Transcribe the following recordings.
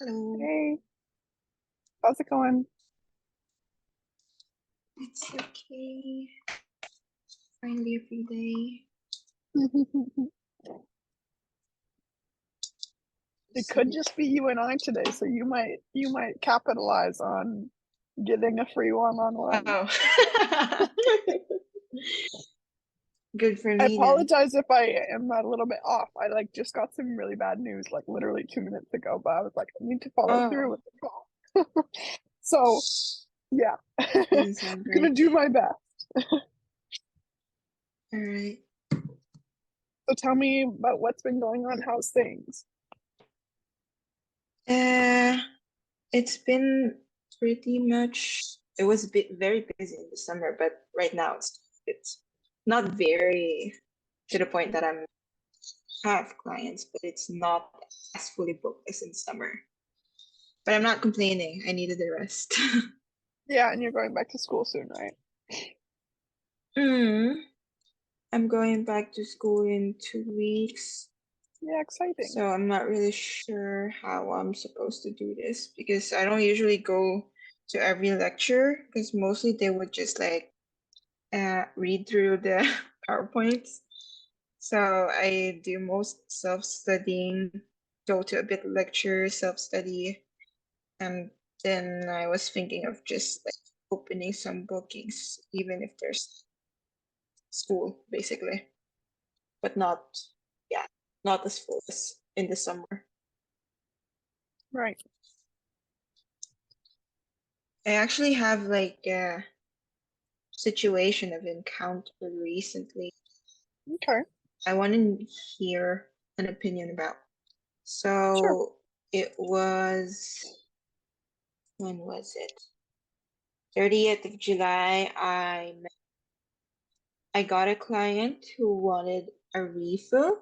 Hello. Hey, how's it going? It's okay. Finally a free day. It could just be you and I today, so you might capitalize on getting a free one-on-one. Oh. Good for I me then. apologize if I am a little bit off. I just got some really bad news literally 2 minutes ago, but I was like, I need to follow through Oh, with the call. So yeah, doesn't sound I'm gonna great. do my best. All right. So tell me about what's been going on. How's things? It's been pretty much, it was very busy in the summer, but right now it's not very to the point that I'm have clients, but it's not as fully booked as in summer. But I'm not complaining. I needed the rest. Yeah, and you're going back to school soon, right? I'm going back to school in 2 weeks. Yeah, exciting. So I'm not really sure how I'm supposed to do this because I don't usually go to every lecture because mostly they would just read through the PowerPoints. So I do most self-studying, go to a bit lecture, self-study, and then I was thinking of just opening some bookings, even if there's school, basically, but not as full as in the summer. Right. I actually have a situation I've encountered recently. Okay. I want to hear an opinion about. Sure. So it was, when was it? 30th of July, I got a client who wanted a refill.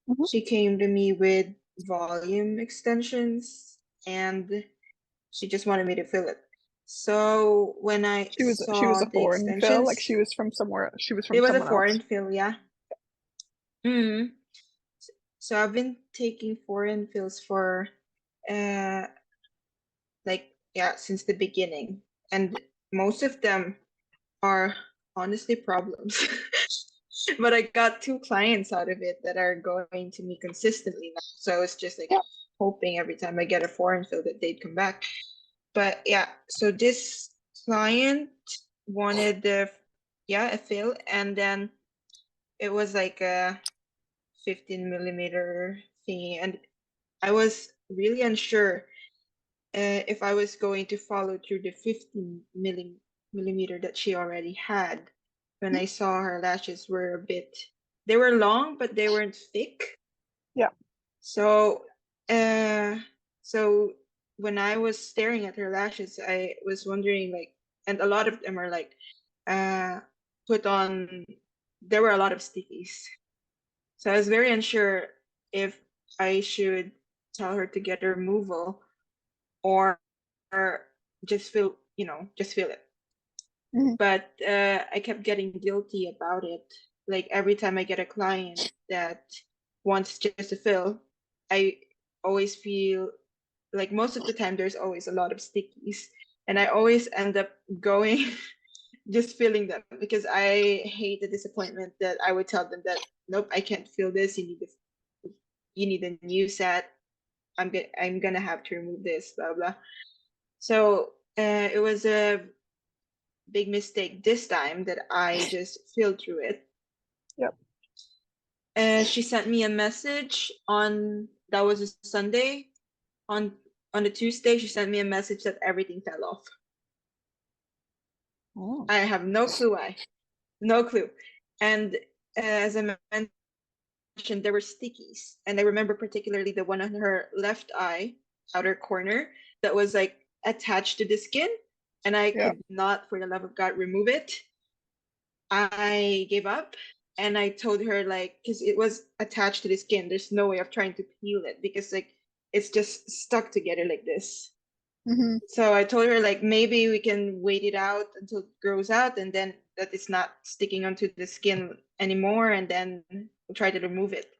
Mhm. She came to me with volume extensions and she just wanted me to fill it. So when I She was saw a the foreign fill, like extensions, she was from somewhere. She was it from was a someone foreign else. fill, yeah. Mm. So I've been taking foreign fills for uh since the beginning. And most of them are honestly problems. But I got 2 clients out of it that are going to me consistently now. So it's just Yeah. hoping every time I get a foreign fill that they'd come back. But yeah, so this client wanted a fill, and then it was like a 15 millimeter thingy, and I was really unsure if I was going to follow through the 15 millimeter that she already had. When I saw her lashes were they were long, but they weren't thick. Yeah. So, so when I was staring at her lashes, I was wondering and a lot of them are put on. There were a lot of stickies, so I was very unsure if I should tell her to get a removal or just just feel it. Mhm. But I kept getting guilty about it. Like every time I get a client that wants just a fill, I always feel like most of the time there's always a lot of stickies, and I always end up going just feeling them because I hate the disappointment that I would tell them that nope, I can't feel this. You need a new set. I'm gonna have to remove this, blah blah. So it was a big mistake this time that I just filled through it. Yep. She sent me a message that was a Sunday. On the Tuesday, she sent me a message that everything fell off. Oh. I have no clue why. No clue. And as I mentioned, there were stickies. And I remember particularly the one on her left eye, outer corner, that was attached to the skin. And I Yeah. could not, for the love of God, remove it. I gave up and I told her because it was attached to the skin, there's no way of trying to peel it because it's just stuck together like this. Mm-hmm. So I told her maybe we can wait it out until it grows out and then that it's not sticking onto the skin anymore and then we'll try to remove it.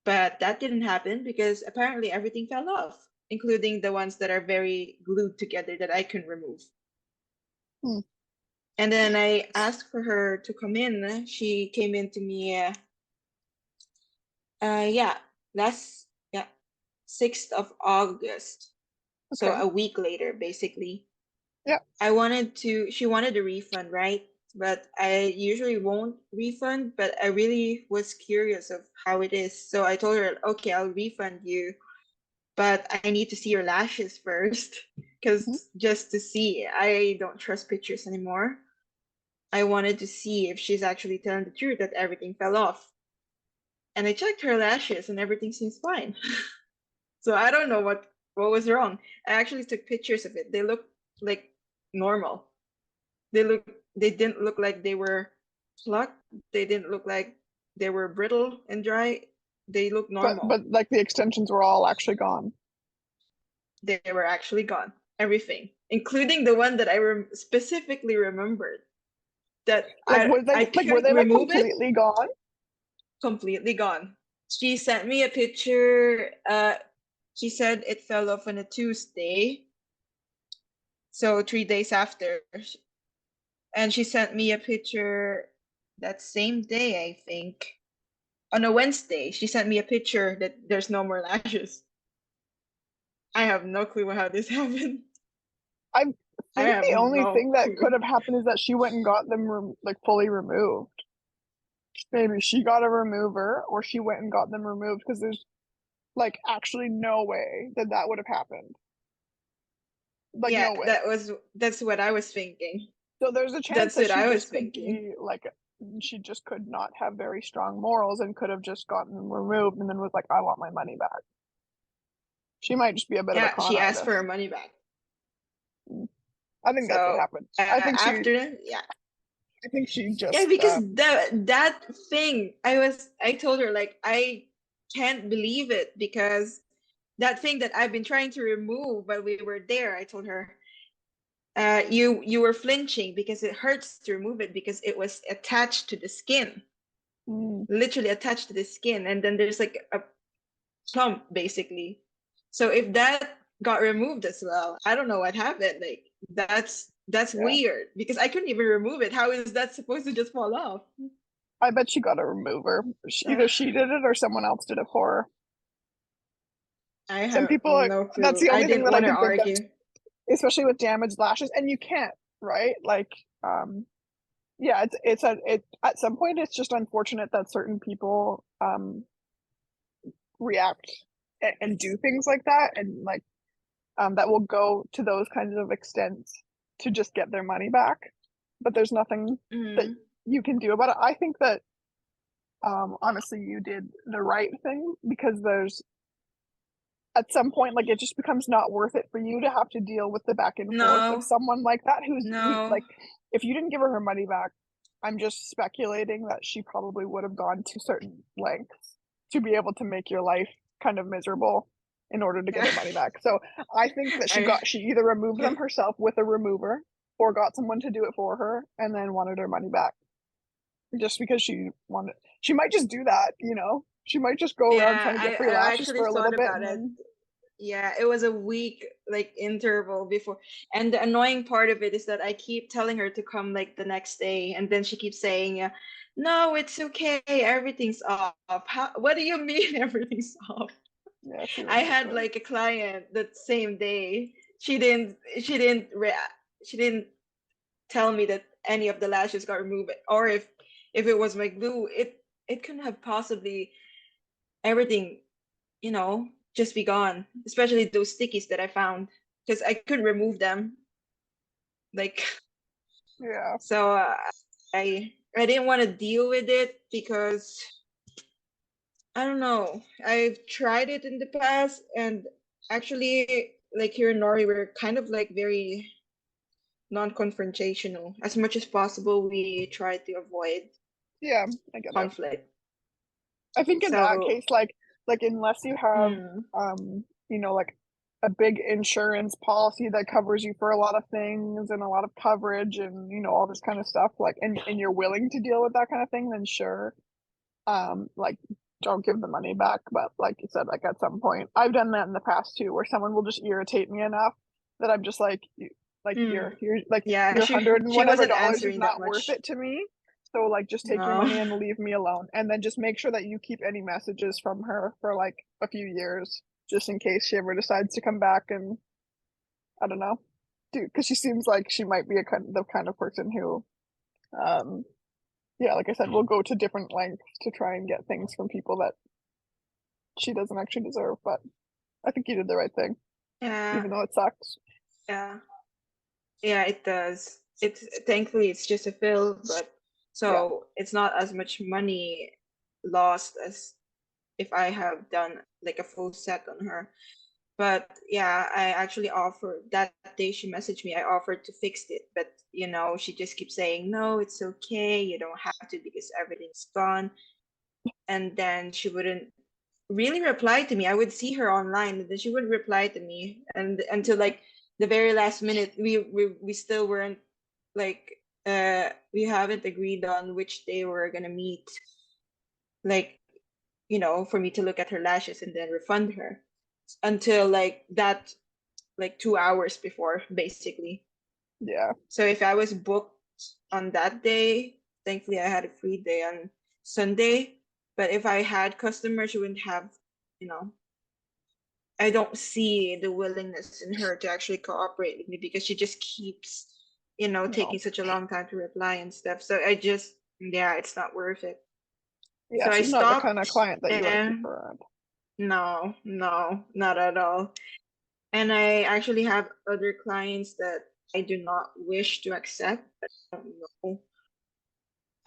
But that didn't happen because apparently everything fell off. including the ones that are very glued together that I can remove. Hmm. And then I asked for her to come in. She came in to me, yeah, last, yeah, 6th of August. So Okay. a week later, basically. Yeah. She wanted a refund, right? But I usually won't refund, but I really was curious of how it is. So I told her, okay, I'll refund you, but I need to see your lashes first, Mhm. because just to see, I don't trust pictures anymore. I wanted to see if she's actually telling the truth that everything fell off. And I checked her lashes and everything seems fine. So I don't know what was wrong. I actually took pictures of it. They look like normal. They didn't look like they were plucked. They didn't look like they were brittle and dry. They look normal. But like the extensions were all actually gone. They were actually gone. Everything, including the one that I specifically remembered that Like I were couldn't they like remove it. completely gone? Completely gone. She sent me a picture. She said it fell off on a Tuesday, so 3 days after. And she sent me a picture that same day, I think. On a Wednesday, she sent me a picture that there's no more lashes. I have no clue how this happened. I I think have the only no thing that could clue. have happened is that she went and got them like fully removed. Maybe she got a remover or she went and got them removed because there's like actually no way that that would have happened. Like Yeah, no way. that's what I was thinking. So there's a chance That's that what she I was just could thinking. be like she just could not have very strong morals and could have just gotten them removed and then was like, I want my money back. She might just be a bit of a Yeah, con she asked for artist. her money back. I think that's what So happened. I think she after, yeah, I think she yeah, just because that thing, I told her like I can't believe it because that thing that I've been trying to remove while we were there, I told her, you were flinching because it hurts to remove it because it was attached to the skin, mm, literally attached to the skin, and then there's like a clump basically. So if that got removed as well, I don't know what happened. Like that's yeah. weird because I couldn't even remove it. How is that supposed to just fall off? I bet she got a remover. Either she did it or someone else did it for her. I Some have people no that's clue. the I only thing didn't that I want to can think of, argue. especially with damaged lashes. And you can't, right? Like, yeah, it at some point it's just unfortunate that certain people react and do things like that and like that will go to those kinds of extents to just get their money back. But there's nothing that Mm, you can do about it. I think that honestly you did the right thing because there's at some point like it just becomes not worth it for you to have to deal with the back and forth of no, someone like that who no. like if you didn't give her money back, I'm just speculating that she probably would have gone to certain lengths to be able to make your life kind of miserable in order to get her money back. So I think that I she either removed them herself with a remover or got someone to do it for her and then wanted her money back just because she might just do that, you know, she might just go around yeah, trying to get free I lashes actually for a little thought bit about and it. then Yeah, it was a week like interval before. And the annoying part of it is that I keep telling her to come like the next day, and then she keeps saying, "No, it's okay. Everything's off." What do you mean everything's off? yeah, she I removed had them. like a client that same day. She didn't tell me that any of the lashes got removed, or if it was my glue, it couldn't have possibly everything, just be gone, especially those stickies that I found because I couldn't remove them. Like, Yeah. so I didn't want to deal with it because I don't know. I've tried it in the past, and actually, like here in Norway, we're kind of like very non-confrontational. As much as possible, we try to avoid Yeah, I get it. conflict. I think in that So, case, like unless you have you know, like a big insurance policy that covers you for a lot of things and a lot of coverage and you know all this kind of stuff, like and you're willing to deal with that kind of thing, then sure. Like don't give the money back. But like you said, like at some point, I've done that in the past too, where someone will just irritate me enough that I'm just like, like Mm. like Yeah, your hundred and she whatever wasn't dollars is answering that not worth much. it to me. So like just take your No. money and leave me alone. And then just make sure that you keep any messages from her for like a few years, just in case she ever decides to come back and I don't know. Dude, because she seems like she might be the kind of person who um yeah, like I said, will go to different lengths to try and get things from people that she doesn't actually deserve. But I think you did the right thing, Yeah, even though it sucks. yeah, yeah, it does. It's thankfully it's just a fill, but Yeah. so it's not as much money lost as if I have done like a full set on her. But yeah, I actually offered that day she messaged me, I offered to fix it, but she just keeps saying, no, it's okay, you don't have to because everything's gone. And then she wouldn't really reply to me. I would see her online, and then she wouldn't reply to me, and until like the very last minute, we still weren't like we haven't agreed on which day we're gonna meet, like for me to look at her lashes and then refund her until like that, like 2 hours before, basically. Yeah. So if I was booked on that day, thankfully I had a free day on Sunday. But if I had customers, you wouldn't have, you know, I don't see the willingness in her to actually cooperate with me because she just keeps, taking No. such a long time to reply and stuff. So I just, yeah, it's not worth it. Yeah, So I she's not the kind of stopped, client that you want to keep and around. no, no, not at all. And I actually have other clients that I do not wish to accept, but I don't know.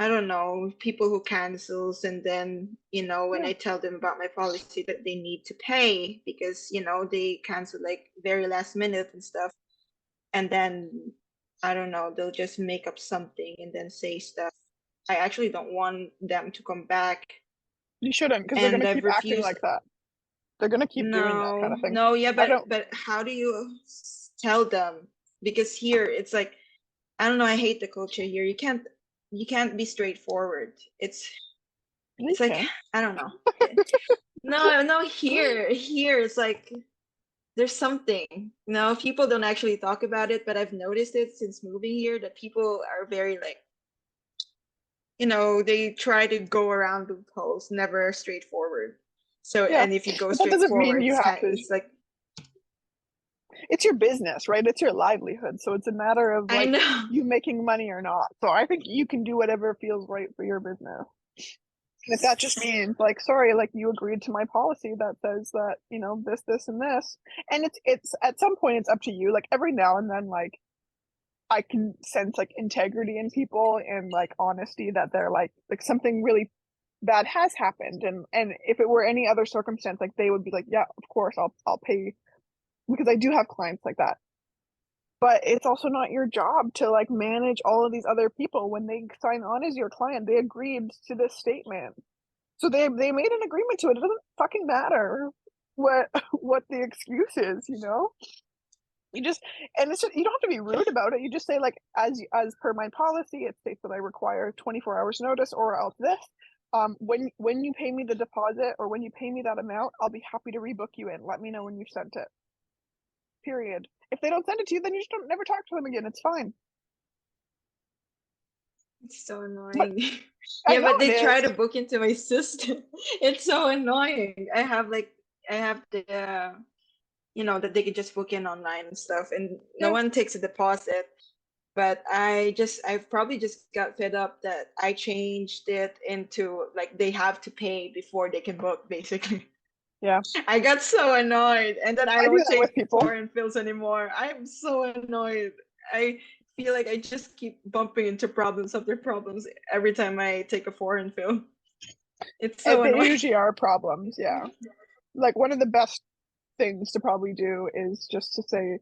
I don't know, people who cancels, and then, when Yeah. I tell them about my policy that they need to pay because, they cancel like very last minute and stuff. And then I don't know, they'll just make up something and then say stuff. I actually don't want them to come back, You shouldn't, because they're and gonna I've keep acting refused. like that. They're gonna keep doing that kind No, of thing. no, yeah, I but don't but how do you tell them? Because here it's like, I don't know, I hate the culture here. You can't be straightforward. you It's like, can. I don't know. No, no, here it's like there's something. No, people don't actually talk about it, but I've noticed it since moving here that people are very like, they try to go around loopholes, never straightforward. So, Yeah. and if you go But that doesn't mean straightforward, you it's have kind, to it's like, it's your business, right? It's your livelihood. So it's a matter of I like know. you making money or not. So I think you can do whatever feels right for your business. And if that just means like, sorry, like you agreed to my policy that says that, this, and this. And it's at some point it's up to you. Like every now and then, like I can sense like integrity in people and like honesty that they're like something really bad has happened. And if it were any other circumstance, like they would be like, yeah, of course I'll pay, because I do have clients like that. But it's also not your job to like manage all of these other people. When they sign on as your client, they agreed to this statement. So they made an agreement to it. It doesn't fucking matter what what the excuse is, You just, and it's just, you don't have to be rude about it. You just say like, as per my policy, it states that I require 24 hours notice or else this. When you pay me the deposit or when you pay me that amount, I'll be happy to rebook you in. Let me know when you've sent it. Period. If they don't send it to you, then you just don't never talk to them again. It's fine. It's so But annoying. I Yeah, know but it they try is. to book into my system. It's so annoying. I have the that they can just book in online and stuff, and no Yeah. one takes a deposit. But I've probably just got fed up that I changed it into like they have to pay before they can book, basically. Yeah. I got so annoyed, and then I I do don't that with take people. foreign fills anymore. I'm so annoyed. I feel like I just keep bumping into problems after problems every time I take a foreign film. It's so They annoying. usually are problems. Yeah. Like one of the best things to probably do is just to say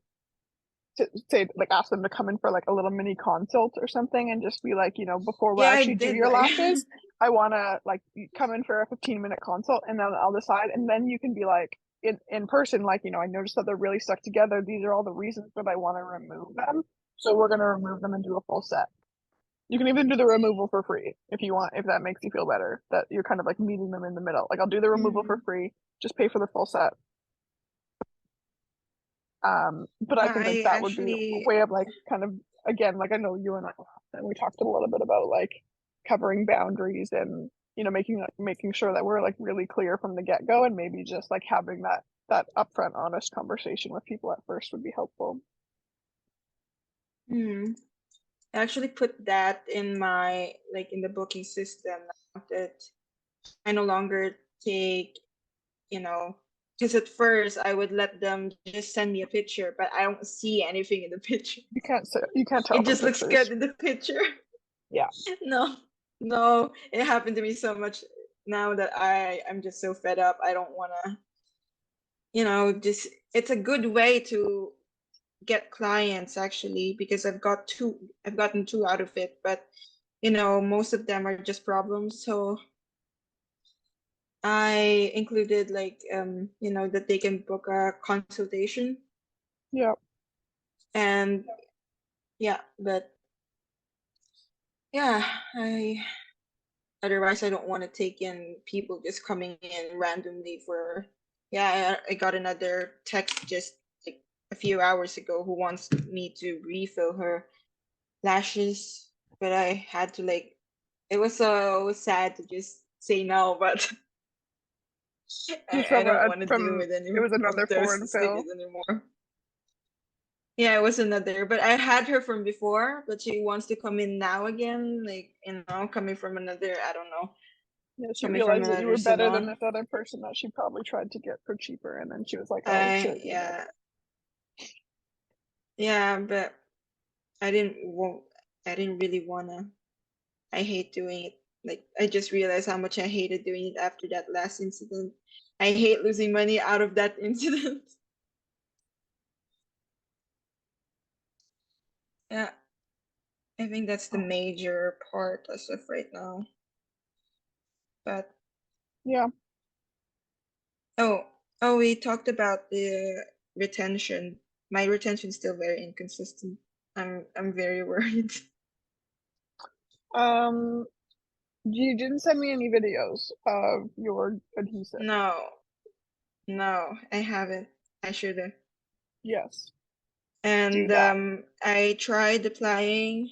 like ask them to come in for like a little mini consult or something and just be like, before we Yeah, I actually do did your that. lashes, I want to like come in for a 15-minute consult and then I'll decide. And then you can be like in person, like, I noticed that they're really stuck together. These are all the reasons that I want to remove them. So we're going to remove them and do a full set. You can even do the removal for free if you want, if that makes you feel better. That you're kind of like meeting them in the middle. Like I'll do the removal for free, just pay for the full set. But I think like I that would be a actually, way of like kind of again, like I know you and I and we talked a little bit about like covering boundaries and making sure that we're like really clear from the get-go, and maybe just like having that upfront honest conversation with people at first would be helpful. I actually put that in my, like in the booking system, that I no longer take, because at first I would let them just send me a picture, but I don't see anything in the picture. You can't tell It from just looks pictures. good in the picture. Yeah. No, it happened to me so much now that I'm just so fed up. I don't want to, just, it's a good way to get clients actually, because I've gotten two out of it, but most of them are just problems. So I included like that they can book a consultation. Yeah. And yeah, but yeah, otherwise I don't want to take in people just coming in randomly for, yeah, I got another text just like a few hours ago who wants me to refill her lashes, but I had to like, it was so sad to just say no, but Just I don't want to do from it it anymore. was another Those foreign fill. stickies anymore. Yeah, it was another, but I had her from before, but she wants to come in now again, like coming from another, I don't know, Yeah, she coming from realized that you another were better than salon. this other person that she probably tried to get for cheaper, and then she was like, "Oh shit, you know." Yeah, but I didn't want, I didn't really wanna. I hate doing it. Like I just realized how much I hated doing it after that last incident. I hate losing money out of that incident. Yeah, I think that's the major part as of right now. But Yeah. oh, we talked about the retention. My retention is still very inconsistent. I'm very worried. Um, you didn't send me any videos of your adhesive. No, I haven't. I should have. Yes, do And that. I tried applying.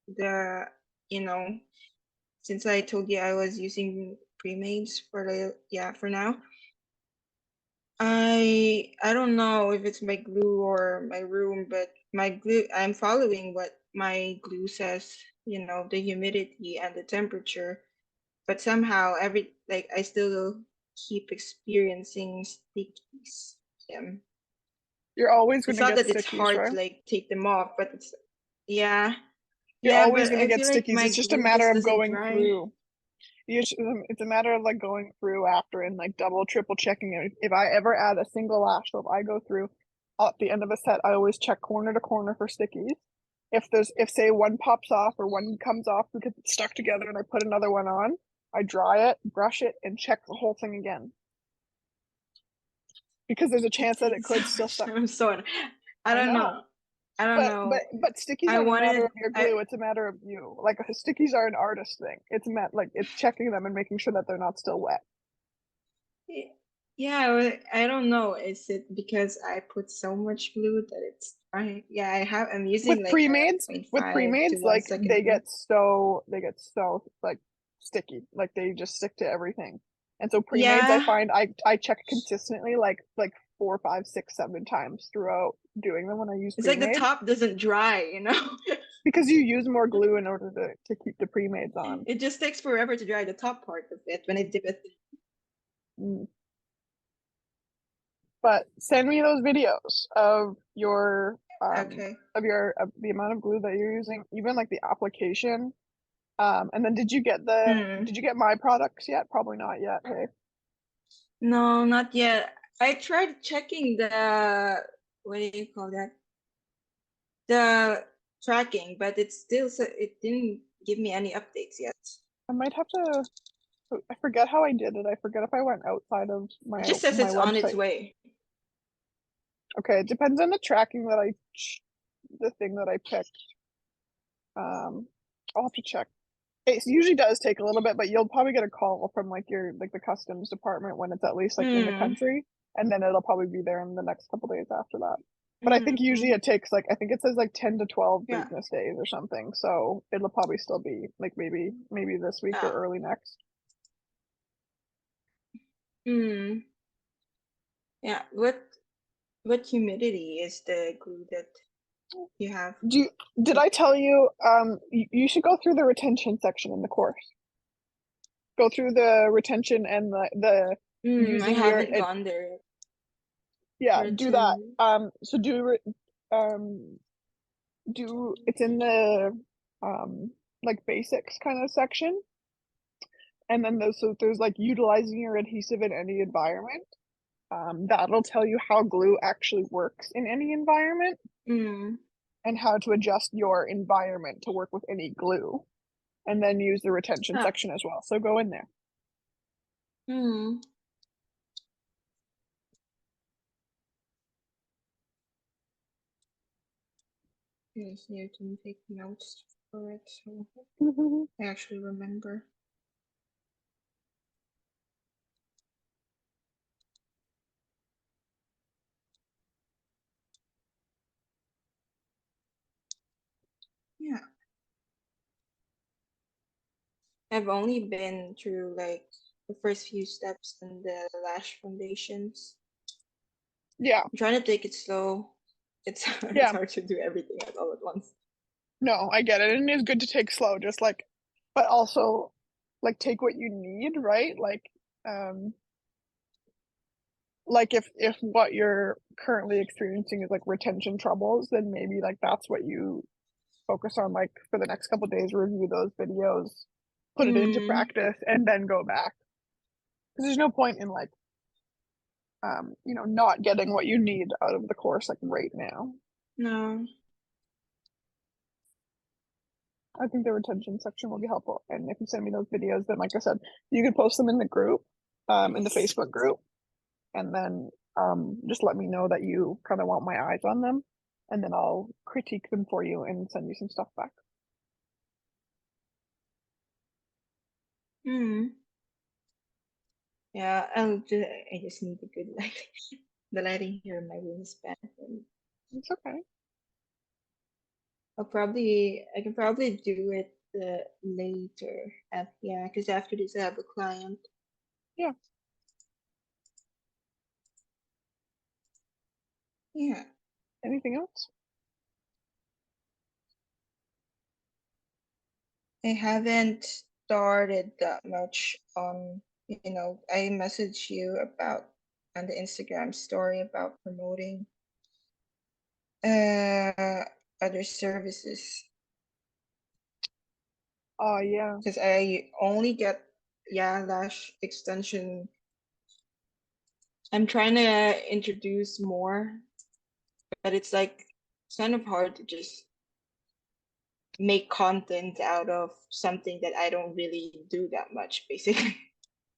The, you know, since I told you I was using pre-mades for for now. I don't know if it's my glue or my room, but my glue, I'm following what my glue says, the humidity and the temperature, but somehow I still keep experiencing stickies. Yeah. You're always It's gonna not get that it's stickies, hard right? to like take them off, but it's, yeah. You're Yeah, always but gonna I get feel like stickies. my It's just a glue matter just of doesn't going dry. through. It's a matter of like going through after and like double, triple checking it. If I ever add a single lash, so if I go through at the end of a set, I always check corner to corner for stickies. If say one pops off or one comes off because it's stuck together and I put another one on, I dry it, brush it, and check the whole thing again. Because there's a It chance that it takes so could still much stuck. time. So I I don't know. know. I don't know. But stickies I aren't a matter wanted of your I glue, it's a matter of you. Like stickies are an artist thing. It's checking them and making sure that they're not still wet. yeah, I don't know. Is it because I put so much glue that it's drying? Yeah, I'm using With like a pre-mades, 0.5 to 1 second they glue. get so like sticky. Like they just stick to everything. And so pre-mades I Yeah, find I check consistently like 4, 5, 6, 7 times throughout doing them when I use it's like the pre-mades. top doesn't dry. Because you use more glue in order to keep the pre-mades on. It just takes forever to dry the top part of it when I dip it. Mm. But send me those videos of your Okay. of the amount of glue that you're using, even like the application. And then Hmm. did you get my products yet? Probably not yet. Hey. No, not yet. I tried checking the, what do you call that? The tracking, but it didn't give me any updates yet. I might have to. I forget how I did it. I forget if I went outside of It my just says my it's on its website. way. Okay, it depends on the tracking that the thing that I picked. I'll have to check. It usually does take a little bit, but you'll probably get a call from like your like the customs department when it's at least like in the country, and then it'll probably be there in the next couple days after that. But I think usually it takes like I think it says like 10 to 12 Yeah. business days or something. So it'll probably still be like maybe this week or early next. Yeah. What humidity is the glue that you have? Did I tell you you should go through the retention section in the course. Go through the retention and the I using haven't gone there. Yeah, do that. So do it's in the like basics kind of section, and then there's like utilizing your adhesive in any environment. That'll tell you how glue actually works in any environment and how to adjust your environment to work with any glue, and then use the retention section as well. So go in there. Yes, you can take notes for it, so I actually remember. Yeah. I've only been through like the first few steps in the lash foundations. Yeah. I'm trying to take it slow. It's hard to do everything all at once. No, I get it. And it's good to take slow, just like, but also like take what you need, right? Like if what you're currently experiencing is like retention troubles, then maybe like that's what you focus on, like for the next couple days, review those videos, put it into practice, and then go back. Because there's no point in like not getting what you need out of the course like right now. No. I think the retention section will be helpful. And if you send me those videos, then like I said, you can post them in the group, in the Facebook group, and then just let me know that you kind of want my eyes on them, and then I'll critique them for you and send you some stuff back. Yeah, I just need a good lighting. The lighting here in my room is bad. It's okay. I can probably do it later. Yeah, because after this I have a client. Yeah. Yeah. Anything else? I haven't started that much on, I messaged you about on the Instagram story about promoting other services. Oh yeah. Because I only get lash extension. I'm trying to introduce more, but it's like kind of hard to just make content out of something that I don't really do that much, basically.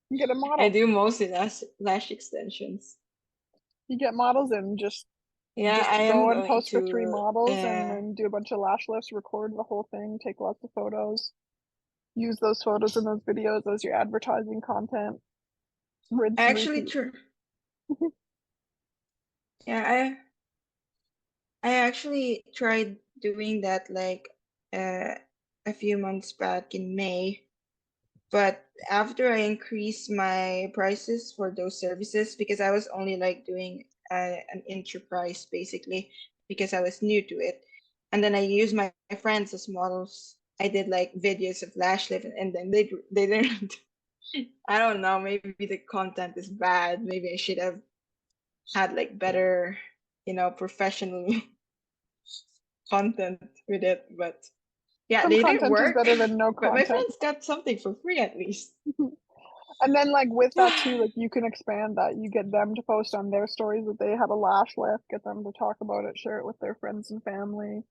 You get a model. I do mostly lash extensions. You get models and just I go am and going post for to 3 models and then do a bunch of lash lifts, record the whole thing, take lots of photos, use those photos and those videos as your advertising content. Rinse and actually repeat. yeah, I actually tried doing that like a few months back in May. But after I increased my prices for those services, because I was only like doing an intro price basically, because I was new to it. And then I used my friends as models. I did like videos of lash lift, and then they didn't. I don't know. Maybe the content is bad. Maybe I should have had like better, professional content with it. But yeah, Some they didn't content is work. better than no But my content. friends got something for free at least. And then like with that too, like you can expand that. You get them to post on their stories that they had a lash lift, get them to talk about it, share it with their friends and family.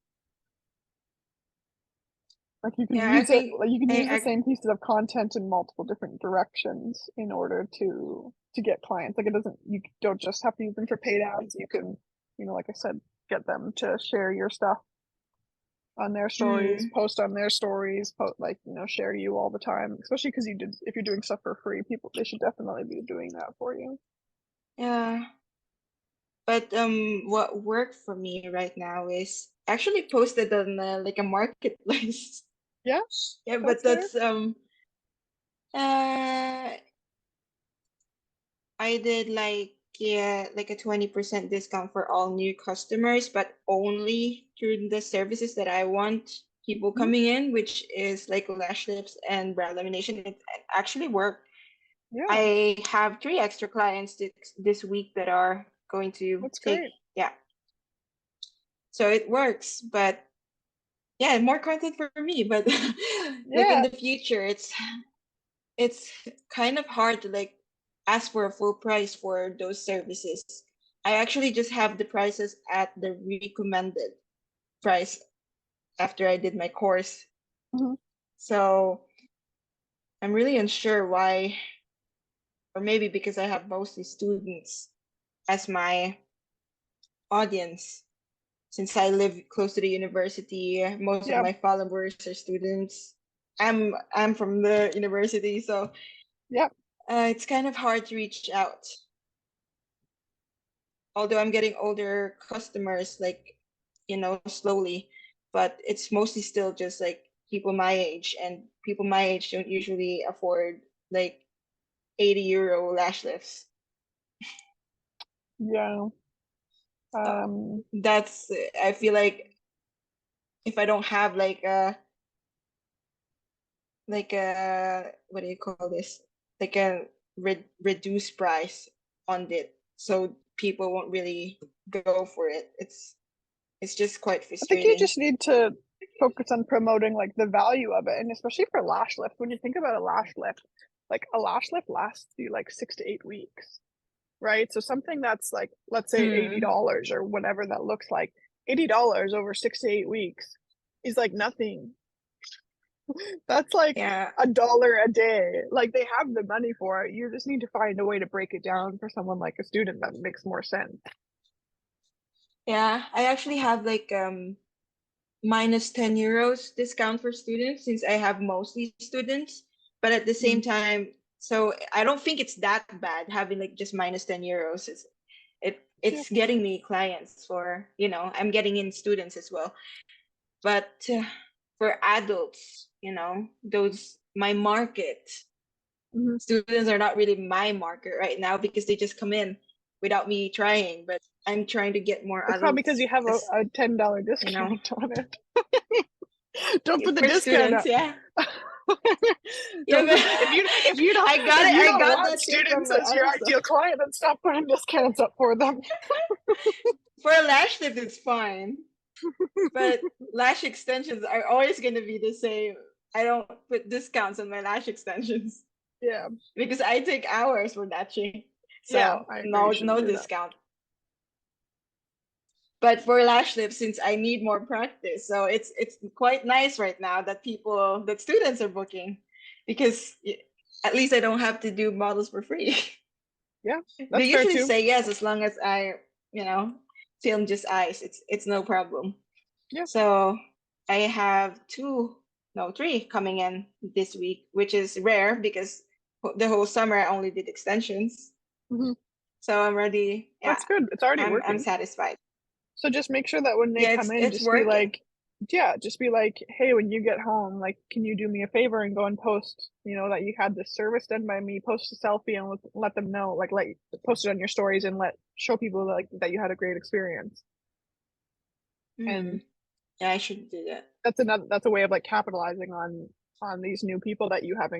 Like you can use it, like you can use the same pieces of content in multiple different directions in order to get clients. Like you don't just have to use them for paid ads. You can, like I said, get them to share your stuff. on their stories, Mm, post on their stories, like, you know, share you all the time, especially because if you're doing stuff for free, they should definitely be doing that for you. yeah. But what worked for me right now is actually posted on like a marketplace. Yeah, Yeah, but that's fair. that's uh I did like, yeah, like a 20% discount for all new customers, but only through the services that I want people Mhm. coming in, which is like lash lips and brow lamination. It actually worked. Yeah, I have 3 extra clients this week that are going to that's take, great. yeah. So it works, but yeah, more content for me. But like in Yeah. the future, it's kind of hard to like ask for a full price for those services. I actually just have the prices at the recommended price after I did my course. Mhm. So I'm really unsure why, or maybe because I have mostly students as my audience. Since I live close to the university, most of Yeah. my followers are students. I'm from the university, so Yeah. it's kind of hard to reach out. Although I'm getting older customers, like, slowly, but it's mostly still just like people my age, and people my age don't usually afford like 80 euro lash lifts. Yeah. So Um, that's, I feel like if I don't have like a what do you call this? Like a reduced price on it, so people won't really go for it. It's just quite I think you frustrating. just need to focus on promoting like the value of it, and especially for lash lift. When you think about a lash lift, like a lash lift lasts you like 6 to 8 weeks, right? So something that's like, let's say eighty Mm, dollars or whatever that looks like, $80 over 6 to 8 weeks is like nothing. That's like yeah. $1 a day. Like they have the money for it. You just need to find a way to break it down for someone like a student that makes more sense. Yeah, I actually have like minus 10 euros discount for students since I have mostly students. But at the same Mm. time, so I don't think it's that bad having like just minus 10 euros. Yeah. It's getting me clients for, I'm getting in students as well. But for adults, those my market, Mhm. students are not really my market right now because they just come in without me trying. But I'm trying to get more It's probably because adults you have as, a $10 you know, discount on it. Don't put the for discount students, up. yeah. Yeah, Don't but put, if you don't I got if it. you I don't got want that tip from students my as your other ideal stuff. client, then stop putting discounts up for them. For a lash lift, it's fine, but lash extensions are always going to be the same. I don't put discounts on my lash extensions Yeah. because I take hours for latching, Yeah, so I agree. You no shouldn't do that. discount. But for lash lift, since I need more practice, so it's quite nice right now that students are booking, because at least I don't have to do models for free. Yeah, They that's fair usually too. say yes as long as I, you know, film just eyes. It's no problem. Yeah. So I have 2, no, 3 coming in this week, which is rare because the whole summer I only did extensions. Hmm. So I'm ready. Yeah, That's good. It's already I'm working. satisfied. So just make sure that when they Yeah, come in, it's working. just be like, hey, when you get home, like, can you do me a favor and go and post, you know, that you had this service done by me, post a selfie and let them know, like, post it on your stories and show people like that you had a great experience. Hmm. And Yeah, I should do that. that's a way of like capitalizing on these new people that you have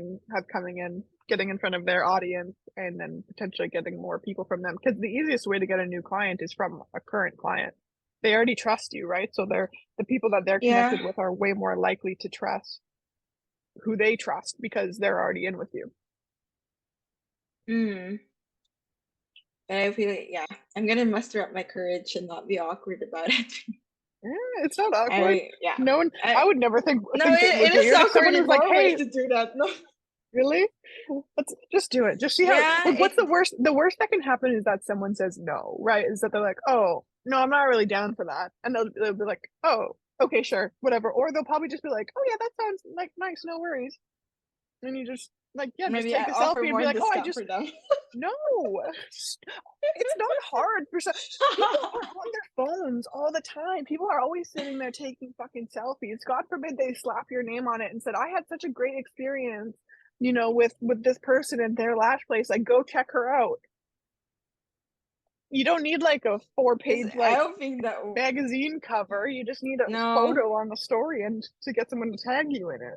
coming in, getting in front of their audience, and then potentially getting more people from them, because the easiest way to get a new client is from a current client. They already trust you, right? So the people that they're Yeah. connected with are way more likely to trust who they trust because they're already in with you. Hmm. But I feel like, yeah, I'm gonna muster up my courage and not be awkward about it. Yeah, it's not awkward. Yeah. No one, I I would never No, think it was it is weird if awkward someone was in like, more ways hey, to do that. No. really? Let's just do it. Just see how. Yeah, What's the worst? The worst that can happen is that someone says no, right? Is that they're like, "Oh, no, I'm not really down for that," and they'll be like, "Oh, okay, sure, whatever. Or they'll probably just be like, oh yeah, that sounds like nice, no worries. And you just like, yeah, just Maybe I take a offer selfie and be more like, oh, I discount just for them. no. It's not hard for some people are on their phones all the time. People are always sitting there taking fucking selfies. God forbid they slap your name on it and said, I had such a great experience, you know, with this person and their lash place. Like, go check her out. You don't need like a 4-page I like don't think that. magazine cover. You just need a No. photo on the story and to get someone to tag you in it.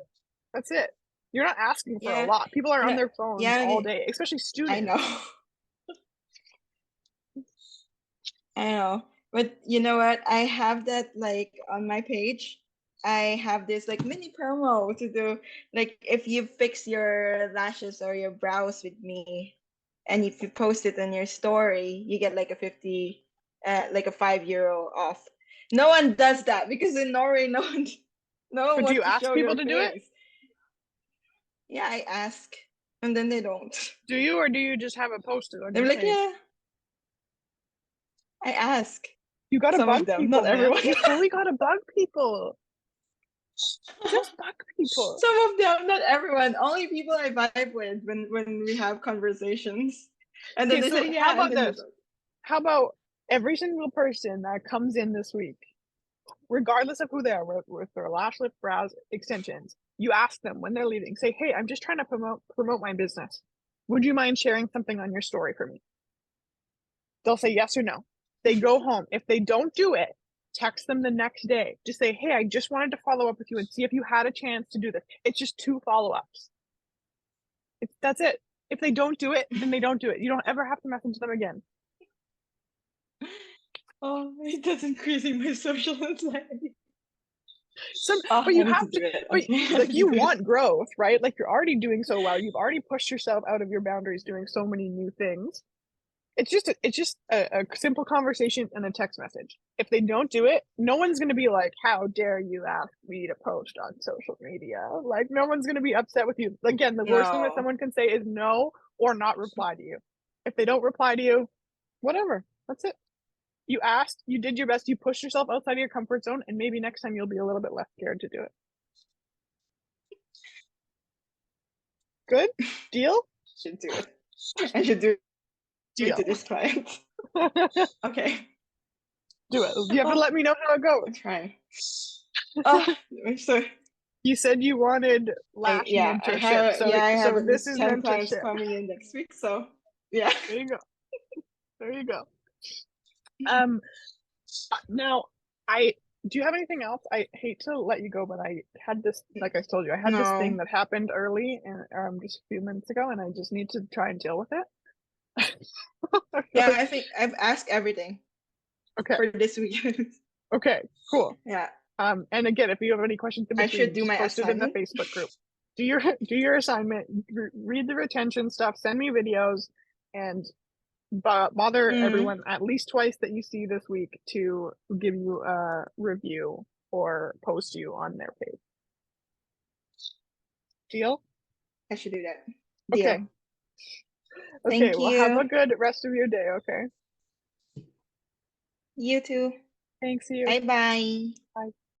That's it. You're not asking for a Yeah. lot. People are on their phones Yeah. all day, especially I students. know. I know. But you know what? I have that like on my page. I have this like mini promo to do. Like if you fix your lashes or your brows with me, and if you post it on your story, you get like a 50, like a €5 off. No one does that because in Norway, no one But do you wants to ask show people their to do it? face. Yeah, I ask, and then they don't. Do you, or do you just have it posted on They're your like, page? yeah, I ask. You gotta Some bug of them, people, not man. everyone. You fully gotta bug people. Just bug people. Some of them, not everyone. Only people I vibe with when we have conversations, and then Okay, they so say how yeah, and about then they this? don't. How about every single person that comes in this week, regardless of who they are, with their lash, lip, brows, extensions, you ask them when they're leaving, say, hey, I'm just trying to promote my business. Would you mind sharing something on your story for me? They'll say yes or no. They go home. If they don't do it, text them the next day. Just say, hey, I just wanted to follow up with you and see if you had a chance to do this. It's just 2 follow-ups. That's it. If they don't do it, then they don't do it. You don't ever have to message them again. Oh, that's increasing my social anxiety. But I you need to have do to, it. but, I like, need to you do it. want growth, right? Like, you're already doing so well. You've already pushed yourself out of your boundaries, doing so many new things. It's just a simple conversation and a text message. If they don't do it, no one's going to be like, how dare you ask me to post on social media? Like, no one's going to be upset with you. Again, the worst thing that No. someone can say is no or not reply to you. If they don't reply to you, whatever. That's it. You asked, you did your best, you pushed yourself outside of your comfort zone, and maybe next time you'll be a little bit less scared to do it. Good? Deal? Should do it. I should do it Deal. to this client. Okay. Do it. You have to let me know how it I'll goes. try. Oh, so You said you wanted Lash mentorship, I so have at this least is 10 clients mentorship. coming in next week. So yeah. There you go. There you go. Now, do you have anything else? I hate to let you go, but I had this, like I told you, I had this thing No. that happened early and just a few minutes ago, and I just need to try and deal with it. Yeah, I think I've asked everything Okay. for this weekend. Okay, cool. Yeah. And again, if you have any questions in I between, should do just my post it in the assignment. Facebook group. Do your assignment, read the retention stuff, send me videos, and bother everyone at least twice that you see this week to give you a review or post you on their page. Deal? I should do that. Okay. Deal. Okay, Thank well, have you. a good rest of your day, okay? You too. Thanks, you. Bye bye. Bye.